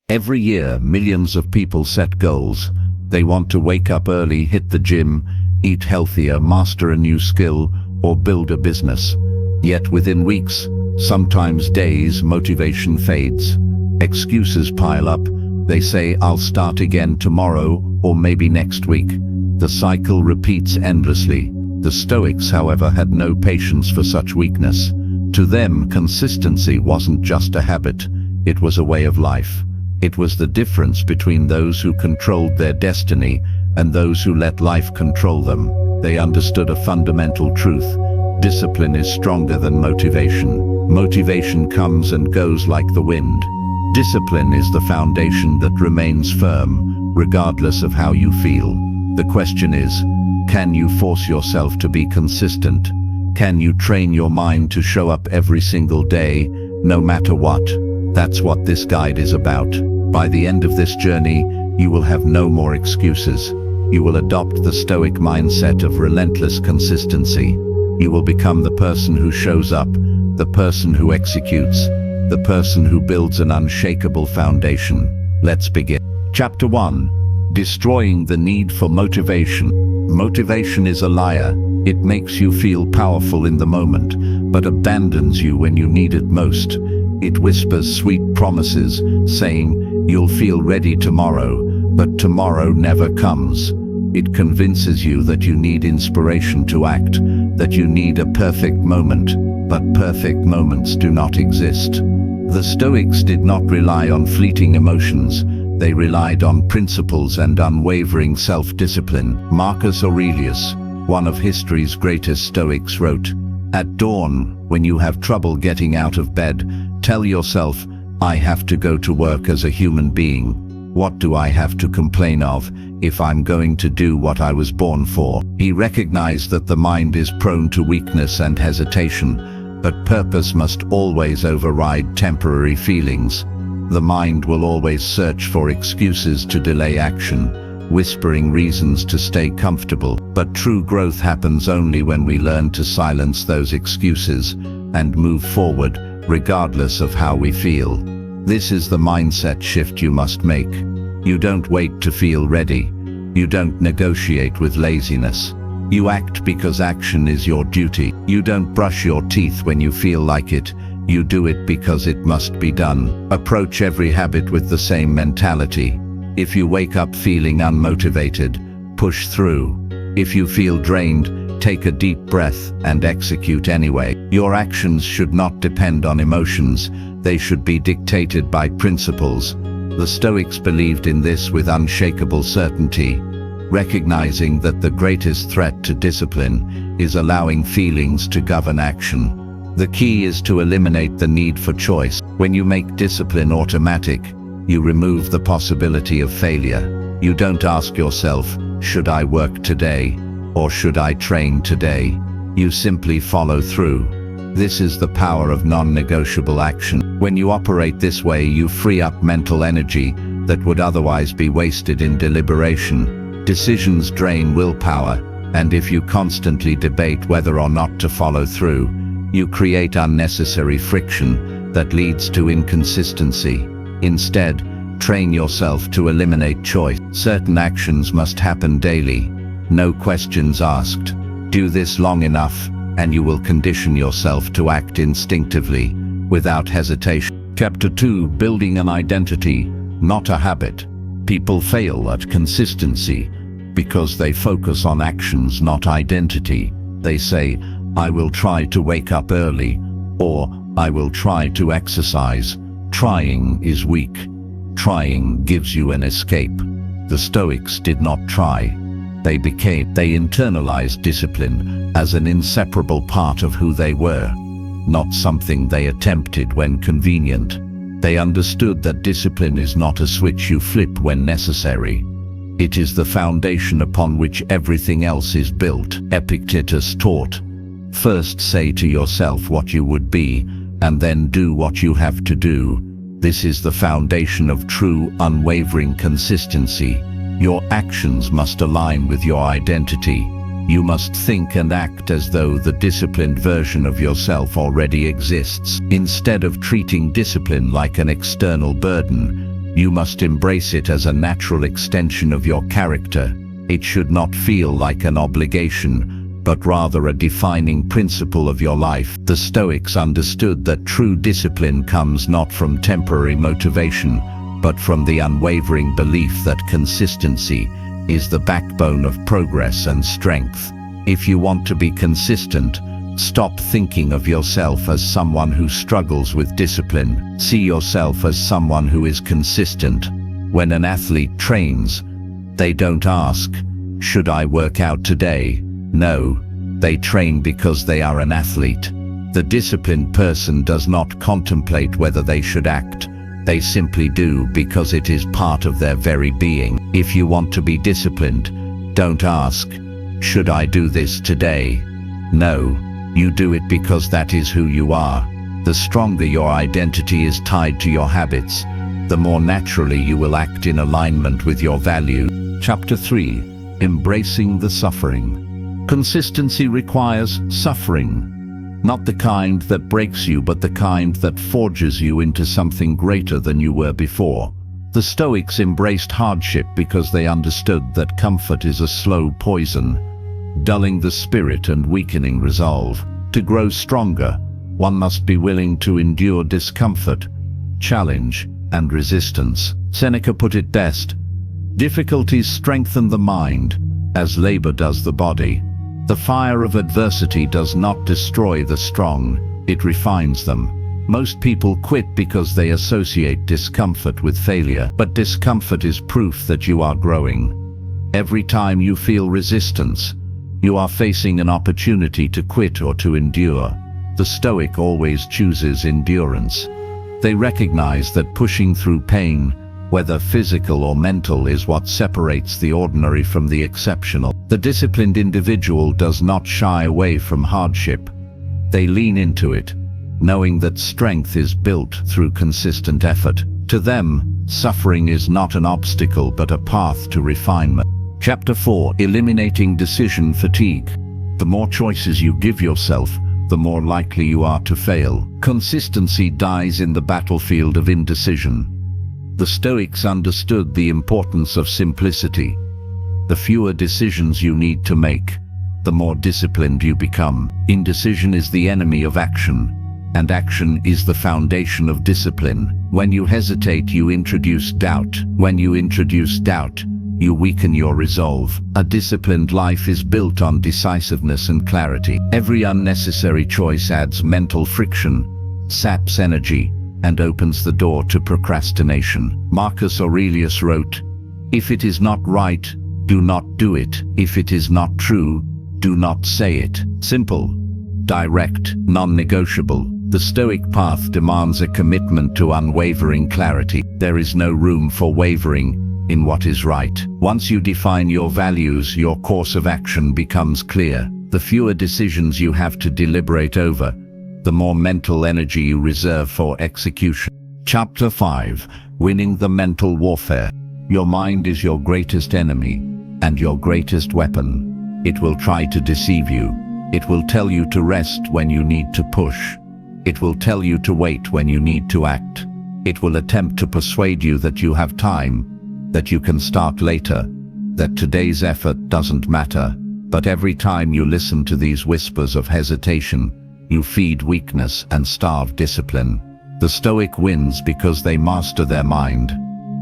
Every year, millions of people set goals. They want to wake up early, hit the gym, eat healthier, master a new skill, or build a business. Yet within weeks, sometimes days, motivation fades. Excuses pile up. They say, "I'll start again tomorrow, or maybe next week." The cycle repeats endlessly. The Stoics, however, had no patience for such weakness. To them, consistency wasn't just a habit, it was a way of life. It was the difference between those who controlled their destiny and those who let life control them. They understood a fundamental truth: discipline is stronger than motivation. Motivation comes and goes like the wind. Discipline is the foundation that remains firm, regardless of how you feel. The question is, can you force yourself to be consistent? Can you train your mind to show up every single day, no matter what? That's what this guide is about. By the end of this journey, you will have no more excuses. You will adopt the Stoic mindset of relentless consistency. You will become the person who shows up, the person who executes, the person who builds an unshakable foundation. Let's begin. Chapter 1. Destroying the need for motivation. Motivation is a liar. It makes you feel powerful in the moment, but abandons you when you need it most. It whispers sweet promises, saying, "You'll feel ready tomorrow," but tomorrow never comes. It convinces you that you need inspiration to act, that you need a perfect moment, but perfect moments do not exist. The Stoics did not rely on fleeting emotions. They relied on principles and unwavering self-discipline. Marcus Aurelius, one of history's greatest Stoics, wrote, "At dawn, when you have trouble getting out of bed, tell yourself, 'I have to go to work as a human being. What do I have to complain of if I'm going to do what I was born for?'" He recognized that the mind is prone to weakness and hesitation, but purpose must always override temporary feelings. The mind will always search for excuses to delay action, whispering reasons to stay comfortable. But true growth happens only when we learn to silence those excuses and move forward, regardless of how we feel. This is the mindset shift you must make. You don't wait to feel ready. You don't negotiate with laziness. You act because action is your duty. You don't brush your teeth when you feel like it. You do it because it must be done. Approach every habit with the same mentality. If you wake up feeling unmotivated, push through. If you feel drained, take a deep breath and execute anyway. Your actions should not depend on emotions. They should be dictated by principles. The Stoics believed in this with unshakable certainty, recognizing that the greatest threat to discipline is allowing feelings to govern action. The key is to eliminate the need for choice. When you make discipline automatic, you remove the possibility of failure. You don't ask yourself, "Should I work today?" or "Should I train today?" You simply follow through. This is the power of non-negotiable action. When you operate this way, you free up mental energy that would otherwise be wasted in deliberation. Decisions drain willpower, and if you constantly debate whether or not to follow through, you create unnecessary friction that leads to inconsistency. Instead, train yourself to eliminate choice. Certain actions must happen daily, no questions asked. Do this long enough, and you will condition yourself to act instinctively, without hesitation. Chapter 2. Building an identity, not a habit. People fail at consistency because they focus on actions, not identity. They say, "I will try to wake up early," or "I will try to exercise." Trying is weak. Trying gives you an escape. The Stoics did not try. They internalized discipline as an inseparable part of who they were, not something they attempted when convenient. They understood that discipline is not a switch you flip when necessary. It is the foundation upon which everything else is built. Epictetus taught, "First say to yourself what you would be, and then do what you have to do." This is the foundation of true, unwavering consistency. Your actions must align with your identity. You must think and act as though the disciplined version of yourself already exists. Instead of treating discipline like an external burden, You must embrace it as a natural extension of your character. It should not feel like an obligation, but rather a defining principle of your life. The Stoics understood that true discipline comes not from temporary motivation, but from the unwavering belief that consistency is the backbone of progress and strength. If you want to be consistent, stop thinking of yourself as someone who struggles with discipline. See yourself as someone who is consistent. When an athlete trains, they don't ask, "Should I work out today?" No, they train because they are an athlete. The disciplined person does not contemplate whether they should act. They simply do because it is part of their very being. If you want to be disciplined, don't ask, "Should I do this today?" No, you do it because that is who you are. The stronger your identity is tied to your habits, the more naturally you will act in alignment with your value. Chapter 3. Embracing the suffering. Consistency requires suffering. Not the kind that breaks you, but the kind that forges you into something greater than you were before. The Stoics embraced hardship because they understood that comfort is a slow poison, dulling the spirit and weakening resolve. To grow stronger, one must be willing to endure discomfort, challenge, and resistance. Seneca put it best: difficulties strengthen the mind, as labor does the body. The fire of adversity does not destroy the strong, it refines them. Most people quit because they associate discomfort with failure, but discomfort is proof that you are growing. Every time you feel resistance, you are facing an opportunity to quit or to endure. The Stoic always chooses endurance. They recognize that pushing through pain, whether physical or mental, is what separates the ordinary from the exceptional. The disciplined individual does not shy away from hardship. They lean into it, knowing that strength is built through consistent effort. To them, suffering is not an obstacle but a path to refinement. Chapter 4. Eliminating decision fatigue. The more choices you give yourself, the more likely you are to fail. Consistency dies in the battlefield of indecision. The Stoics understood the importance of simplicity. The fewer decisions you need to make, the more disciplined you become. Indecision is the enemy of action, and action is the foundation of discipline. When you hesitate, you introduce doubt. When you introduce doubt, you weaken your resolve. A disciplined life is built on decisiveness and clarity. Every unnecessary choice adds mental friction, saps energy, and opens the door to procrastination. Marcus Aurelius wrote, "If it is not right, do not do it. If it is not true, do not say it." Simple, direct, non-negotiable. The Stoic path demands a commitment to unwavering clarity. There is no room for wavering in what is right. Once you define your values, your course of action becomes clear. The fewer decisions you have to deliberate over, the more mental energy you reserve for execution. Chapter 5. Winning the mental warfare. Your mind is your greatest enemy and your greatest weapon. It will try to deceive you. It will tell you to rest when you need to push. It will tell you to wait when you need to act. It will attempt to persuade you that you have time, that you can start later, that today's effort doesn't matter. But every time you listen to these whispers of hesitation, you feed weakness and starve discipline. The Stoic wins because they master their mind.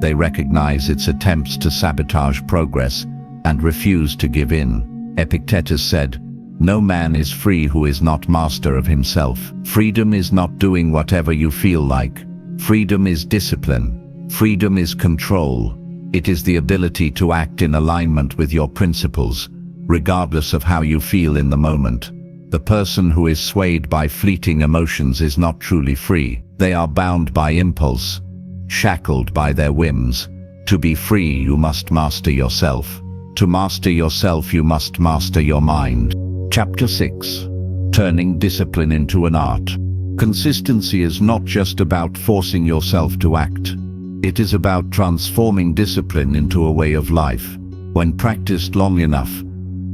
They recognize its attempts to sabotage progress and refuse to give in. Epictetus said, "No man is free who is not master of himself." Freedom is not doing whatever you feel like. Freedom is discipline. Freedom is control. It is the ability to act in alignment with your principles, regardless of how you feel in the moment. The person who is swayed by fleeting emotions is not truly free. They are bound by impulse, shackled by their whims. To be free, you must master yourself. To master yourself, you must master your mind. Chapter 6. Turning discipline into an art. Consistency is not just about forcing yourself to act. It is about transforming discipline into a way of life. When practiced long enough,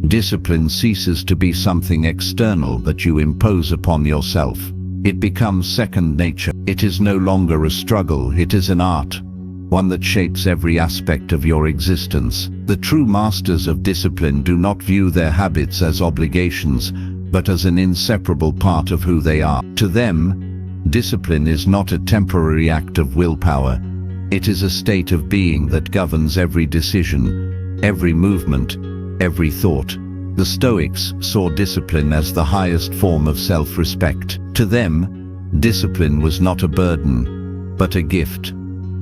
discipline ceases to be something external that you impose upon yourself. It becomes second nature. It is no longer a struggle, it is an art. one that shapes every aspect of your existence. The true masters of discipline do not view their habits as obligations, but as an inseparable part of who they are. To them, discipline is not a temporary act of willpower. It is a state of being that governs every decision, every movement, every thought. The Stoics saw discipline as the highest form of self-respect. To them, discipline was not a burden, but a gift,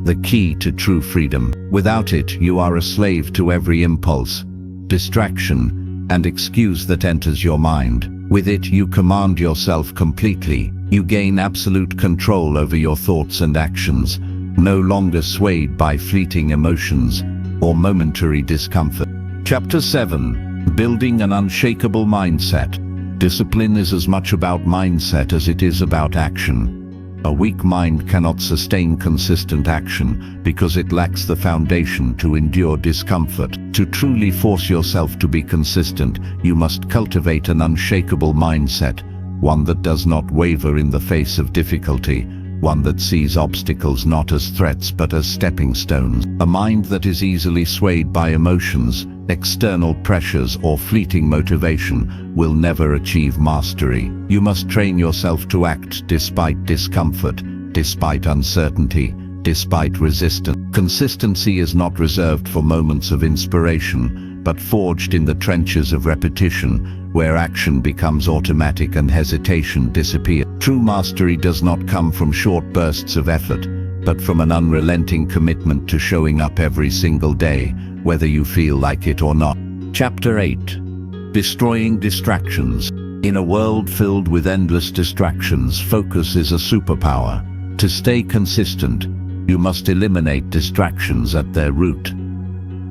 the key to true freedom. Without it, you are a slave to every impulse, distraction, and excuse that enters your mind. With it, you command yourself completely. You gain absolute control over your thoughts and actions, no longer swayed by fleeting emotions or momentary discomfort. Chapter 7. Building an unshakable mindset. Discipline is as much about mindset as it is about action. A weak mind cannot sustain consistent action because it lacks the foundation to endure discomfort. To truly force yourself to be consistent, you must cultivate an unshakable mindset, one that does not waver in the face of difficulty, one that sees obstacles not as threats but as stepping stones. A mind that is easily swayed by emotions, external pressures, or fleeting motivation will never achieve mastery. You must train yourself to act despite discomfort, despite uncertainty, despite resistance. Consistency is not reserved for moments of inspiration, but forged in the trenches of repetition, where action becomes automatic and hesitation disappears. True mastery does not come from short bursts of effort, but from an unrelenting commitment to showing up every single day, whether you feel like it or not. Chapter 8. Destroying distractions. In a world filled with endless distractions, focus is a superpower. To stay consistent, you must eliminate distractions at their root.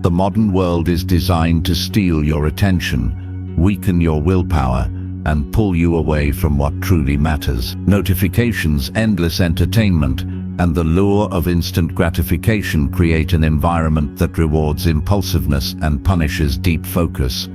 The modern world is designed to steal your attention, weaken your willpower, and pull you away from what truly matters. Notifications, endless entertainment, and the lure of instant gratification create an environment that rewards impulsiveness and punishes deep focus.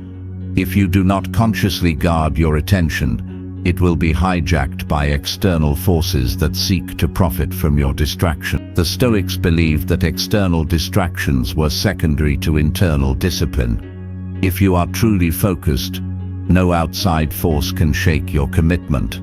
If you do not consciously guard your attention, it will be hijacked by external forces that seek to profit from your distraction. The Stoics believed that external distractions were secondary to internal discipline. If you are truly focused, no outside force can shake your commitment.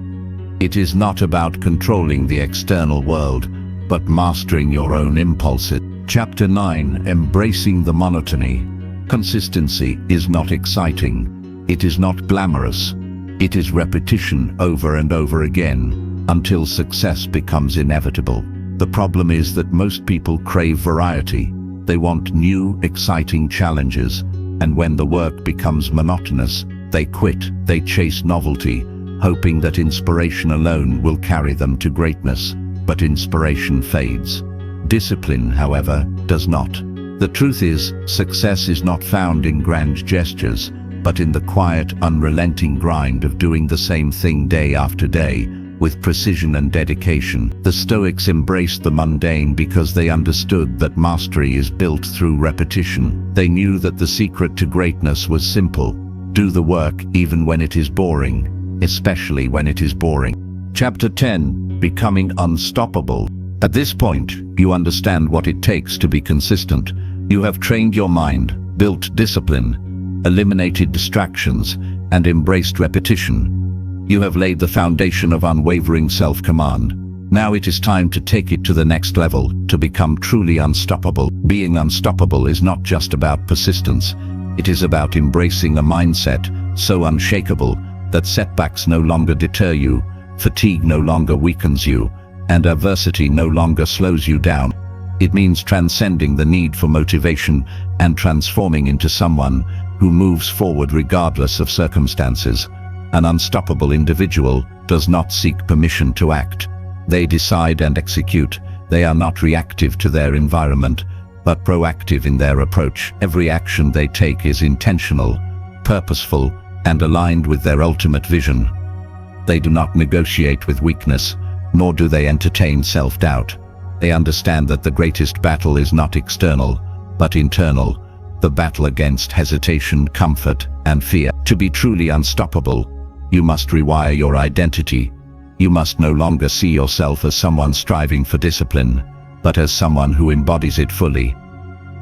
It is not about controlling the external world, but mastering your own impulses. Chapter 9. Embracing the monotony. Consistency is not exciting. It is not glamorous. It is repetition over and over again, until success becomes inevitable. The problem is that most people crave variety. They want new, exciting challenges, and when the work becomes monotonous, they quit. They chase novelty, hoping that inspiration alone will carry them to greatness. But inspiration fades. Discipline, however, does not. The truth is, success is not found in grand gestures, but in the quiet, unrelenting grind of doing the same thing day after day, with precision and dedication. The Stoics embraced the mundane because they understood that mastery is built through repetition. They knew that the secret to greatness was simple: do the work even when it is boring, especially when it is boring. Chapter 10. Becoming unstoppable. At this point, you understand what it takes to be consistent. You have trained your mind, built discipline, eliminated distractions, and embraced repetition. You have laid the foundation of unwavering self-command. Now it is time to take it to the next level, to become truly unstoppable. Being unstoppable is not just about persistence. It is about embracing a mindset so unshakable that setbacks no longer deter you, fatigue no longer weakens you, and adversity no longer slows you down. It means transcending the need for motivation and transforming into someone who moves forward regardless of circumstances. An unstoppable individual does not seek permission to act. They decide and execute. They are not reactive to their environment, but proactive in their approach. Every action they take is intentional, purposeful, and aligned with their ultimate vision. They do not negotiate with weakness, nor do they entertain self-doubt. They understand that the greatest battle is not external, but internal, the battle against hesitation, comfort, and fear. To be truly unstoppable, you must rewire your identity. You must no longer see yourself as someone striving for discipline, but as someone who embodies it fully.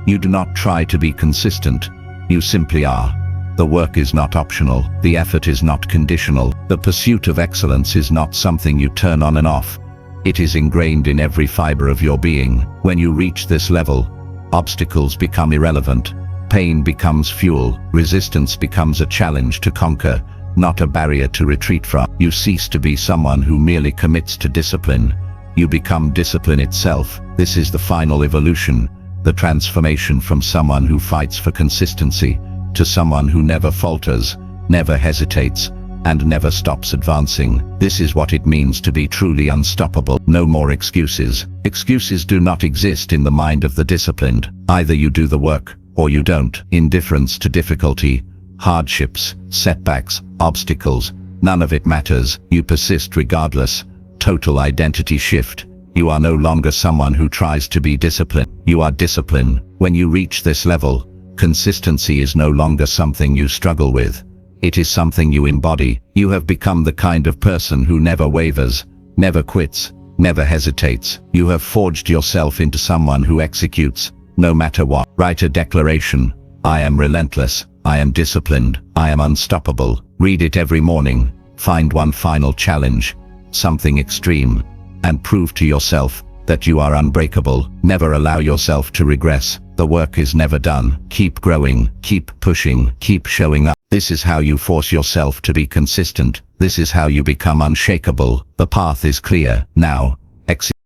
You do not try to be consistent, you simply are. The work is not optional, the effort is not conditional, the pursuit of excellence is not something you turn on and off. It is ingrained in every fiber of your being. When you reach this level, obstacles become irrelevant. Pain becomes fuel, resistance becomes a challenge to conquer, not a barrier to retreat from. You cease to be someone who merely commits to discipline. You become discipline itself. This is the final evolution, the transformation from someone who fights for consistency to someone who never falters, never hesitates, and never stops advancing. This is what it means to be truly unstoppable. No more excuses. Excuses do not exist in the mind of the disciplined. Either you do the work, or you don't. Indifference to difficulty, hardships, setbacks, obstacles, none of it matters. You persist regardless. Total identity shift. You are no longer someone who tries to be disciplined. You are discipline. When you reach this level, consistency is no longer something you struggle with. It is something you embody. You have become the kind of person who never wavers, never quits, never hesitates. You have forged yourself into someone who executes, no matter what. Write a declaration. I am relentless. I am disciplined. I am unstoppable. Read it every morning. Find one final challenge, something extreme, and prove to yourself that you are unbreakable. Never allow yourself to regress. The work is never done. Keep growing, keep pushing, keep showing up. This is how you force yourself to be consistent. This is how you become unshakable. The path is clear. Now, execute.